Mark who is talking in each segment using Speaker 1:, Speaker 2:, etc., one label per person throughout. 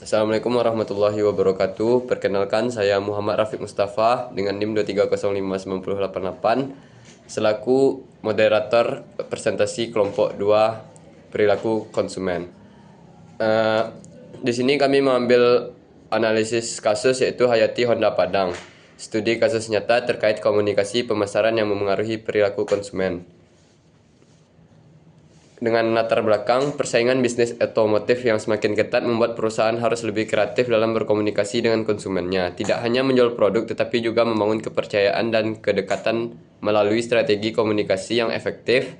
Speaker 1: Assalamualaikum warahmatullahi wabarakatuh. Perkenalkan, saya Muhammad Rafiq Mustafa dengan NIM 2305988 selaku moderator presentasi kelompok 2 perilaku konsumen. Di sini kami mengambil analisis kasus yaitu Hayati Honda Padang. Studi kasus nyata terkait komunikasi pemasaran yang memengaruhi perilaku konsumen. Dengan latar belakang persaingan bisnis otomotif yang semakin ketat membuat perusahaan harus lebih kreatif dalam berkomunikasi dengan konsumennya. Tidak hanya menjual produk tetapi juga membangun kepercayaan dan kedekatan melalui strategi komunikasi yang efektif.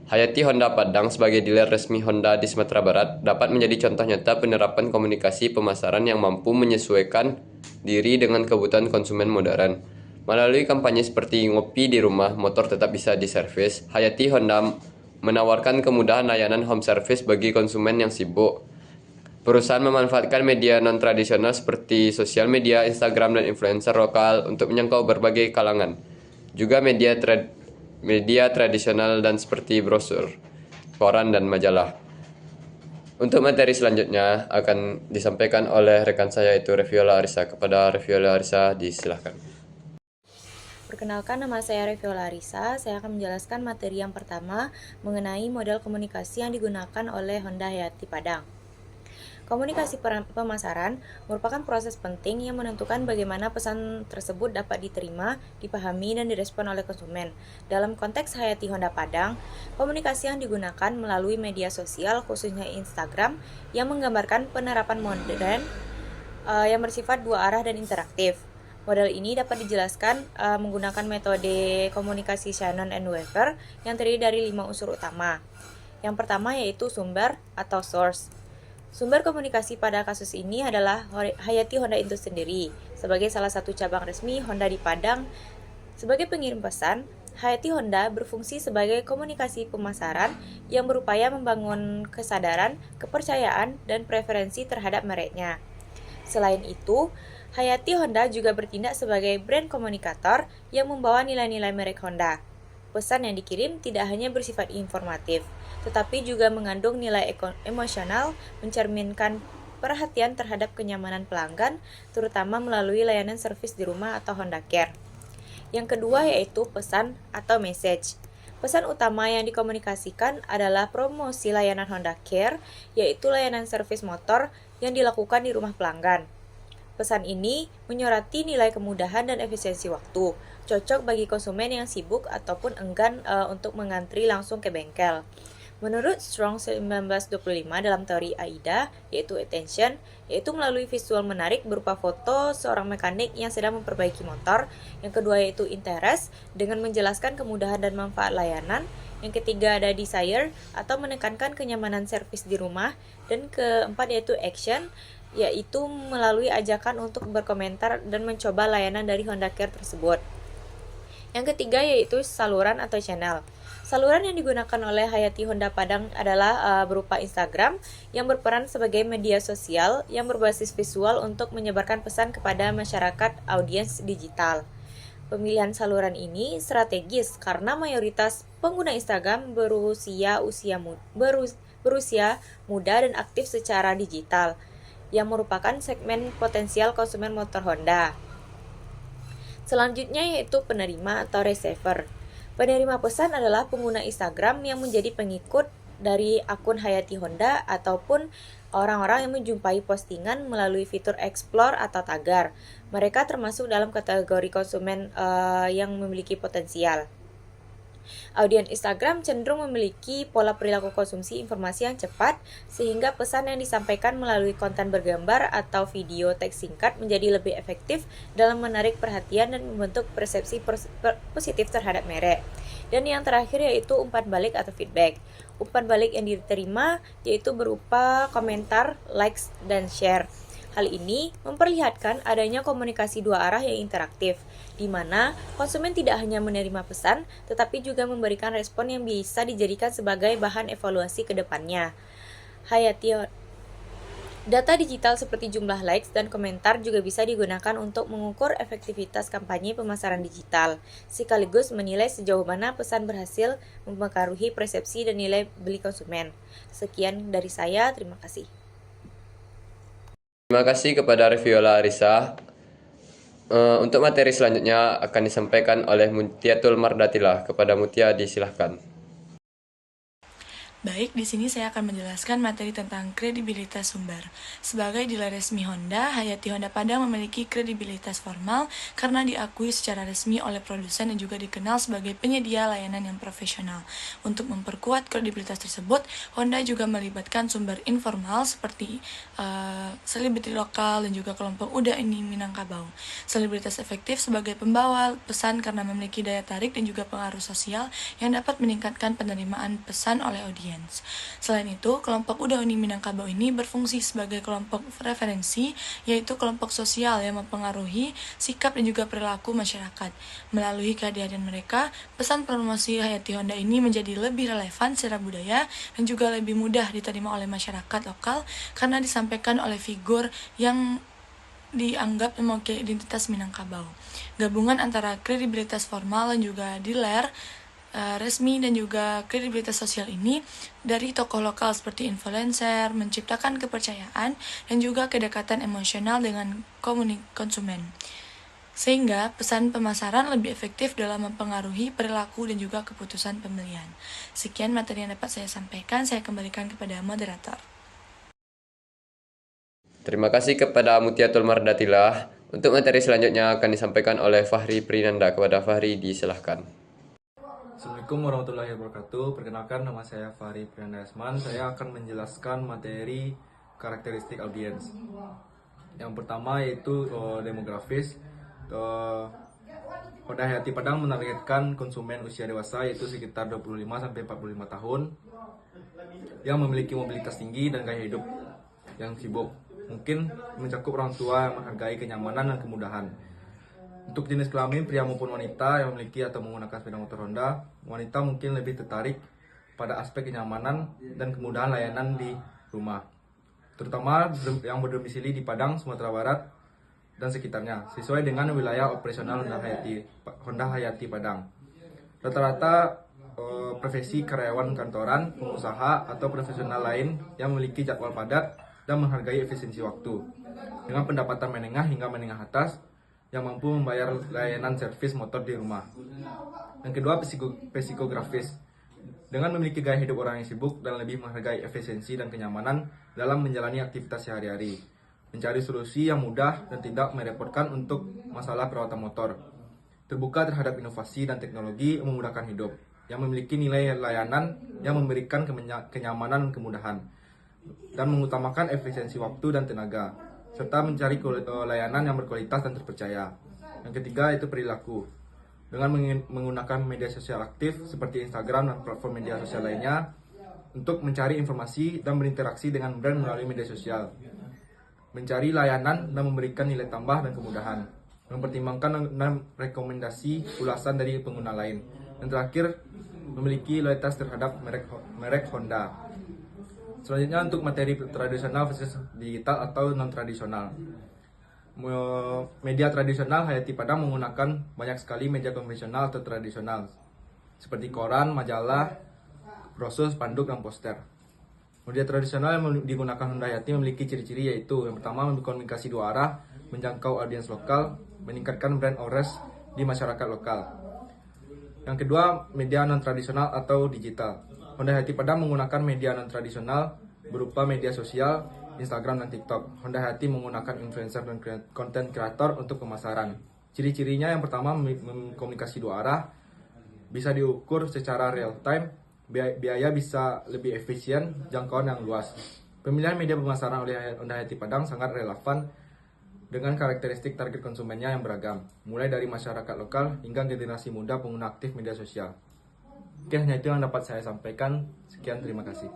Speaker 1: Hayati Honda Padang sebagai dealer resmi Honda di Sumatera Barat dapat menjadi contoh nyata penerapan komunikasi pemasaran yang mampu menyesuaikan diri dengan kebutuhan konsumen modern. Melalui kampanye seperti ngopi di rumah, motor tetap bisa diservis, Hayati Honda menawarkan kemudahan layanan home service bagi konsumen yang sibuk. Perusahaan memanfaatkan media non-tradisional seperti sosial media, Instagram, dan influencer lokal untuk menjangkau berbagai kalangan. Juga media tradisional dan seperti brosur, koran, dan majalah. Untuk materi selanjutnya akan disampaikan oleh rekan saya yaitu Reviola Arisa. Kepada Reviola Arisa disilahkan.
Speaker 2: Perkenalkan, nama saya Reviola Arisa. Saya akan menjelaskan materi yang pertama mengenai model komunikasi yang digunakan oleh Honda Hayati Padang. Komunikasi pemasaran merupakan proses penting yang menentukan bagaimana pesan tersebut dapat diterima, dipahami, dan direspon oleh konsumen. Dalam konteks Hayati Honda Padang, komunikasi yang digunakan melalui media sosial, khususnya Instagram, yang menggambarkan penerapan modern yang bersifat dua arah dan interaktif. Model ini dapat dijelaskan menggunakan metode komunikasi Shannon and Weaver yang terdiri dari 5 unsur utama. Yang pertama yaitu sumber atau source. Sumber komunikasi pada kasus ini adalah Hayati Honda itu sendiri. Sebagai salah satu cabang resmi Honda di Padang, sebagai pengirim pesan, Hayati Honda berfungsi sebagai komunikasi pemasaran yang berupaya membangun kesadaran, kepercayaan, dan preferensi terhadap mereknya. Selain itu, Hayati Honda juga bertindak sebagai brand komunikator yang membawa nilai-nilai merek Honda. Pesan yang dikirim tidak hanya bersifat informatif, tetapi juga mengandung nilai emosional, mencerminkan perhatian terhadap kenyamanan pelanggan, terutama melalui layanan servis di rumah atau Honda Care. Yang kedua yaitu pesan atau message. Pesan utama yang dikomunikasikan adalah promosi layanan Honda Care, yaitu layanan servis motor yang dilakukan di rumah pelanggan. Pesan ini menyoroti nilai kemudahan dan efisiensi waktu, cocok bagi konsumen yang sibuk ataupun enggan untuk mengantri langsung ke bengkel. Menurut Strong 1925 dalam teori AIDA, yaitu attention, yaitu melalui visual menarik berupa foto seorang mekanik yang sedang memperbaiki motor. Yang kedua yaitu interest, dengan menjelaskan kemudahan dan manfaat layanan. Yang ketiga ada desire, atau menekankan kenyamanan servis di rumah. Dan keempat yaitu action, yaitu melalui ajakan untuk berkomentar dan mencoba layanan dari Honda Care tersebut. Yang ketiga yaitu saluran atau channel. Saluran yang digunakan oleh Hayati Honda Padang adalah berupa Instagram yang berperan sebagai media sosial yang berbasis visual untuk menyebarkan pesan kepada masyarakat audiens digital. Pemilihan saluran ini strategis karena mayoritas pengguna Instagram berusia muda dan aktif secara digital, yang merupakan segmen potensial konsumen motor Honda. Selanjutnya yaitu penerima atau receiver. Penerima pesan adalah pengguna Instagram yang menjadi pengikut dari akun Hayati Honda ataupun orang-orang yang menjumpai postingan melalui fitur explore atau tagar. Mereka termasuk dalam kategori konsumen yang memiliki potensial. Audiens Instagram cenderung memiliki pola perilaku konsumsi informasi yang cepat, sehingga pesan yang disampaikan melalui konten bergambar atau video teks singkat menjadi lebih efektif dalam menarik perhatian dan membentuk persepsi positif terhadap merek. Dan yang terakhir yaitu umpan balik atau feedback. Umpan balik yang diterima yaitu berupa komentar, likes, dan share. Hal ini memperlihatkan adanya komunikasi dua arah yang interaktif, di mana konsumen tidak hanya menerima pesan, tetapi juga memberikan respon yang bisa dijadikan sebagai bahan evaluasi ke depannya. Data digital seperti jumlah likes dan komentar juga bisa digunakan untuk mengukur efektivitas kampanye pemasaran digital, sekaligus menilai sejauh mana pesan berhasil mempengaruhi persepsi dan nilai beli konsumen. Sekian dari saya, terima kasih.
Speaker 1: Terima kasih kepada Reviola Arisa. Untuk materi selanjutnya akan disampaikan oleh Mutiatul Mardatila. Kepada Mutia disilahkan.
Speaker 3: Baik, di sini saya akan menjelaskan materi tentang kredibilitas sumber. Sebagai dealer resmi Honda, Hayati Honda Padang memiliki kredibilitas formal karena diakui secara resmi oleh produsen dan juga dikenal sebagai penyedia layanan yang profesional. Untuk memperkuat kredibilitas tersebut, Honda juga melibatkan sumber informal seperti selebriti lokal dan juga kelompok Uda Ini Minangkabau. Selebritas efektif sebagai pembawa pesan karena memiliki daya tarik dan juga pengaruh sosial yang dapat meningkatkan penerimaan pesan oleh audiens. Selain itu, kelompok Uda Ini Minangkabau ini berfungsi sebagai kelompok referensi, yaitu kelompok sosial yang mempengaruhi sikap dan juga perilaku masyarakat. Melalui kehadiran mereka, pesan promosi Hayati Honda ini menjadi lebih relevan secara budaya dan juga lebih mudah diterima oleh masyarakat lokal karena disampaikan oleh figur yang dianggap mewakili identitas Minangkabau. Gabungan antara kredibilitas formal dan juga dealer resmi dan juga kredibilitas sosial ini dari tokoh lokal seperti influencer menciptakan kepercayaan dan juga kedekatan emosional dengan konsumen. Sehingga pesan pemasaran lebih efektif dalam mempengaruhi perilaku dan juga keputusan pembelian. Sekian materi yang dapat saya sampaikan, saya kembalikan kepada moderator.
Speaker 1: Terima kasih kepada Mutiatul Mardatila. Untuk materi selanjutnya akan disampaikan oleh Fahri Prinanda. Kepada Fahri disilahkan.
Speaker 4: Assalamualaikum warahmatullahi wabarakatuh. Perkenalkan, nama saya Fahri Prinanda Asman. Saya akan menjelaskan materi karakteristik audiens. Yang pertama yaitu demografis. Honda Hayati Padang menargetkan konsumen usia dewasa yaitu sekitar 25-45 tahun yang memiliki mobilitas tinggi dan gaya hidup yang sibuk. Mungkin mencakup orang tua yang menghargai kenyamanan dan kemudahan. Untuk jenis kelamin, pria maupun wanita yang memiliki atau menggunakan sepeda motor Honda, wanita mungkin lebih tertarik pada aspek kenyamanan dan kemudahan layanan di rumah, terutama yang berdomisili di Padang, Sumatera Barat, dan sekitarnya, sesuai dengan wilayah operasional Honda Hayati Padang. Rata-rata profesi karyawan kantoran, pengusaha, atau profesional lain yang memiliki jadwal padat dan menghargai efisiensi waktu, dengan pendapatan menengah hingga menengah atas, yang mampu membayar layanan servis motor di rumah. Yang kedua, psikografis. Dengan memiliki gaya hidup orang yang sibuk dan lebih menghargai efisiensi dan kenyamanan dalam menjalani aktivitas sehari-hari. Mencari solusi yang mudah dan tidak merepotkan untuk masalah perawatan motor. Terbuka terhadap inovasi dan teknologi yang memudahkan hidup. Yang memiliki nilai layanan yang memberikan kenyamanan dan kemudahan. Dan mengutamakan efisiensi waktu dan tenaga, serta mencari layanan yang berkualitas dan terpercaya. Yang ketiga itu perilaku. Dengan menggunakan media sosial aktif seperti Instagram dan platform media sosial lainnya untuk mencari informasi dan berinteraksi dengan brand melalui media sosial. Mencari layanan dan memberikan nilai tambah dan kemudahan. Mempertimbangkan dan rekomendasi ulasan dari pengguna lain. Dan terakhir, memiliki loyalitas terhadap merek Honda. Selanjutnya untuk materi tradisional versus digital atau non-tradisional. Media tradisional Hayati Padang menggunakan banyak sekali media konvensional atau tradisional, seperti koran, majalah, brosur, spanduk, dan poster. Media tradisional yang digunakan Honda Hayati memiliki ciri-ciri yaitu yang pertama, berkomunikasi dua arah, menjangkau audiens lokal, meningkatkan brand awareness di masyarakat lokal. Yang kedua, media non-tradisional atau digital. Honda Hayati Padang menggunakan media non-tradisional berupa media sosial, Instagram dan TikTok. Honda Hayati menggunakan influencer dan konten kreator untuk pemasaran. Ciri-cirinya yang pertama, komunikasi dua arah, bisa diukur secara real time, biaya bisa lebih efisien, jangkauan yang luas. Pemilihan media pemasaran oleh Honda Hayati Padang sangat relevan dengan karakteristik target konsumennya yang beragam, mulai dari masyarakat lokal hingga generasi muda pengguna aktif media sosial. Oke, hanya itu yang dapat saya sampaikan. Sekian, terima kasih.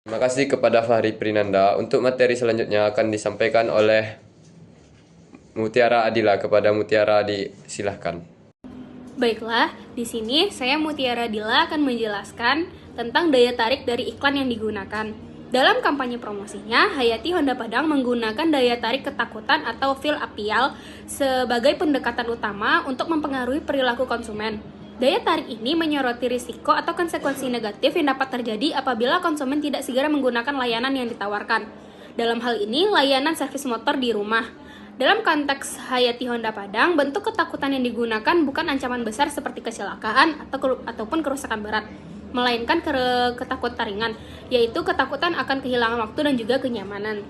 Speaker 1: Terima kasih kepada Fahri Prinanda. Untuk materi selanjutnya akan disampaikan oleh Mutiara Adila. Kepada Mutiara disilahkan.
Speaker 5: Baiklah, di sini saya Mutiara Adila akan menjelaskan tentang daya tarik dari iklan yang digunakan. Dalam kampanye promosinya, Hayati Honda Padang menggunakan daya tarik ketakutan atau feel appeal sebagai pendekatan utama untuk mempengaruhi perilaku konsumen. Daya tarik ini menyoroti risiko atau konsekuensi negatif yang dapat terjadi apabila konsumen tidak segera menggunakan layanan yang ditawarkan. Dalam hal ini, layanan servis motor di rumah. Dalam konteks Hayati Honda Padang, bentuk ketakutan yang digunakan bukan ancaman besar seperti kecelakaan ataupun kerusakan berat, melainkan ketakutan ringan, yaitu ketakutan akan kehilangan waktu dan juga kenyamanan.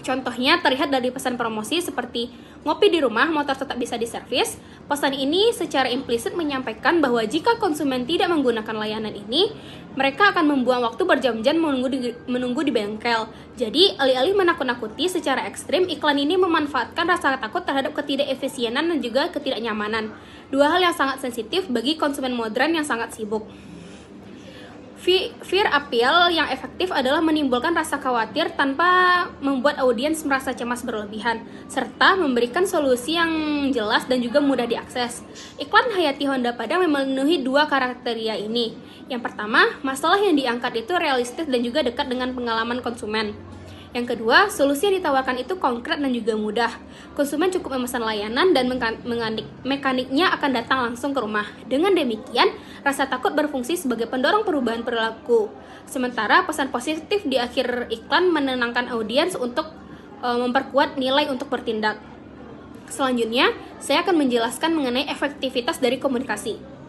Speaker 5: Contohnya terlihat dari pesan promosi seperti ngopi di rumah, motor tetap bisa diservis. Pesan ini secara implisit menyampaikan bahwa jika konsumen tidak menggunakan layanan ini, mereka akan membuang waktu berjam-jam menunggu di bengkel. Jadi, alih-alih menakut-nakuti secara ekstrim, iklan ini memanfaatkan rasa takut terhadap ketidakefisienan dan juga ketidaknyamanan. Dua hal yang sangat sensitif bagi konsumen modern yang sangat sibuk. Fear appeal yang efektif adalah menimbulkan rasa khawatir tanpa membuat audiens merasa cemas berlebihan, serta memberikan solusi yang jelas dan juga mudah diakses. Iklan Hayati Honda Padang memenuhi dua kriteria ini. Yang pertama, masalah yang diangkat itu realistis dan juga dekat dengan pengalaman konsumen. Yang kedua, solusi yang ditawarkan itu konkret dan juga mudah. Konsumen cukup memesan layanan dan mekaniknya akan datang langsung ke rumah. Dengan demikian, rasa takut berfungsi sebagai pendorong perubahan perilaku. Sementara pesan positif di akhir iklan menenangkan audiens untuk memperkuat nilai untuk bertindak. Selanjutnya, saya akan menjelaskan mengenai efektivitas dari komunikasi.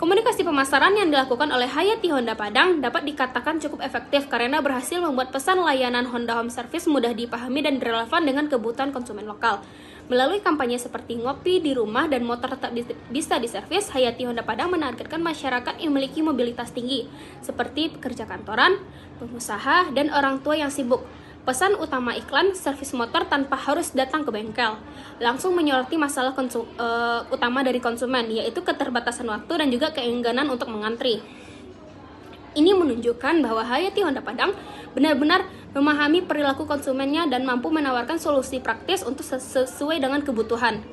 Speaker 5: Komunikasi pemasaran yang dilakukan oleh Hayati Honda Padang dapat dikatakan cukup efektif karena berhasil membuat pesan layanan Honda Home Service mudah dipahami dan relevan dengan kebutuhan konsumen lokal. Melalui kampanye seperti ngopi di rumah dan motor tetap bisa diservis, Hayati Honda Padang menargetkan masyarakat yang memiliki mobilitas tinggi, seperti pekerja kantoran, pengusaha, dan orang tua yang sibuk. Pesan utama iklan, servis motor tanpa harus datang ke bengkel, langsung menyoroti masalah utama dari konsumen, yaitu keterbatasan waktu dan juga keengganan untuk mengantri. Ini menunjukkan bahwa Hayati Honda Padang benar-benar memahami perilaku konsumennya dan mampu menawarkan solusi praktis untuk sesuai dengan kebutuhan.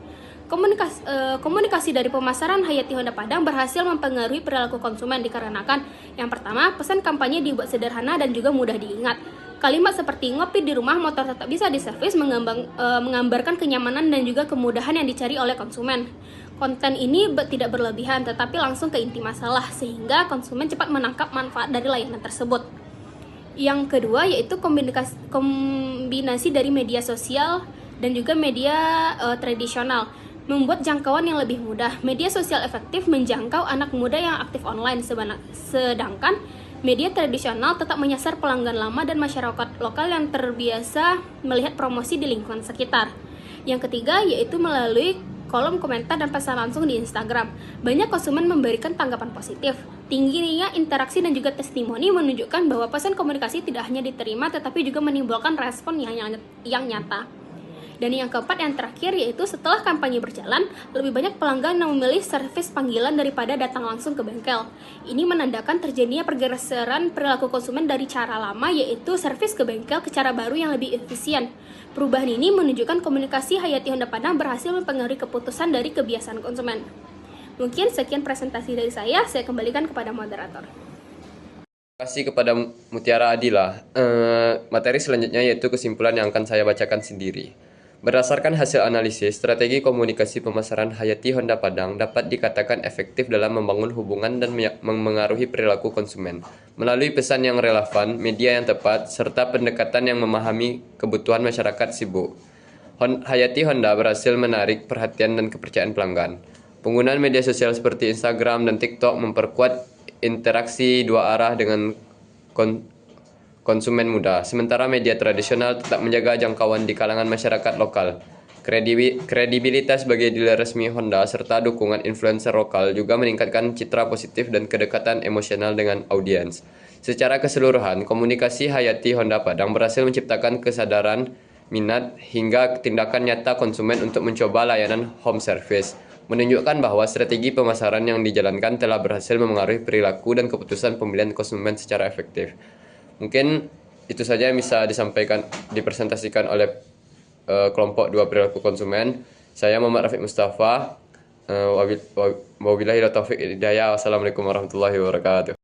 Speaker 5: Komunikasi dari pemasaran Hayati Honda Padang berhasil mempengaruhi perilaku konsumen dikarenakan yang pertama, pesan kampanye dibuat sederhana dan juga mudah diingat. Kalimat seperti ngopi di rumah, motor tetap bisa diservis menggambarkan kenyamanan dan juga kemudahan yang dicari oleh konsumen. Konten ini tidak berlebihan tetapi langsung ke inti masalah sehingga konsumen cepat menangkap manfaat dari layanan tersebut. Yang kedua yaitu kombinasi dari media sosial dan juga media tradisional membuat jangkauan yang lebih mudah. Media sosial efektif menjangkau anak muda yang aktif online, sedangkan media tradisional tetap menyasar pelanggan lama dan masyarakat lokal yang terbiasa melihat promosi di lingkungan sekitar. Yang ketiga yaitu melalui kolom komentar dan pesan langsung di Instagram. Banyak konsumen memberikan tanggapan positif. Tingginya interaksi dan juga testimoni menunjukkan bahwa pesan komunikasi tidak hanya diterima tetapi juga menimbulkan respon yang nyata. Dan yang keempat, yang terakhir, yaitu setelah kampanye berjalan, lebih banyak pelanggan yang memilih servis panggilan daripada datang langsung ke bengkel. Ini menandakan terjadinya pergeseran perilaku konsumen dari cara lama, yaitu servis ke bengkel, ke cara baru yang lebih efisien. Perubahan ini menunjukkan komunikasi Hayati Honda Padang berhasil mempengaruhi keputusan dari kebiasaan konsumen. Mungkin sekian presentasi dari saya kembalikan kepada moderator.
Speaker 1: Terima kasih kepada Mutiara Adila. Materi selanjutnya yaitu kesimpulan yang akan saya bacakan sendiri. Berdasarkan hasil analisis, strategi komunikasi pemasaran Hayati Honda Padang dapat dikatakan efektif dalam membangun hubungan dan memengaruhi perilaku konsumen. Melalui pesan yang relevan, media yang tepat, serta pendekatan yang memahami kebutuhan masyarakat sibuk, Hayati Honda berhasil menarik perhatian dan kepercayaan pelanggan. Penggunaan media sosial seperti Instagram dan TikTok memperkuat interaksi dua arah dengan konsumen muda, sementara media tradisional tetap menjaga jangkauan di kalangan masyarakat lokal. Kredibilitas sebagai dealer resmi Honda serta dukungan influencer lokal juga meningkatkan citra positif dan kedekatan emosional dengan audiens. Secara keseluruhan, komunikasi Hayati Honda Padang berhasil menciptakan kesadaran, minat, hingga tindakan nyata konsumen untuk mencoba layanan home service, menunjukkan bahwa strategi pemasaran yang dijalankan telah berhasil memengaruhi perilaku dan keputusan pembelian konsumen secara efektif. Mungkin itu saja yang bisa dipresentasikan oleh kelompok 2 perilaku konsumen. Saya Muhammad Rafiq Mustafa. Wabillahi taufiq hidayah. Wassalamualaikum warahmatullahi wabarakatuh.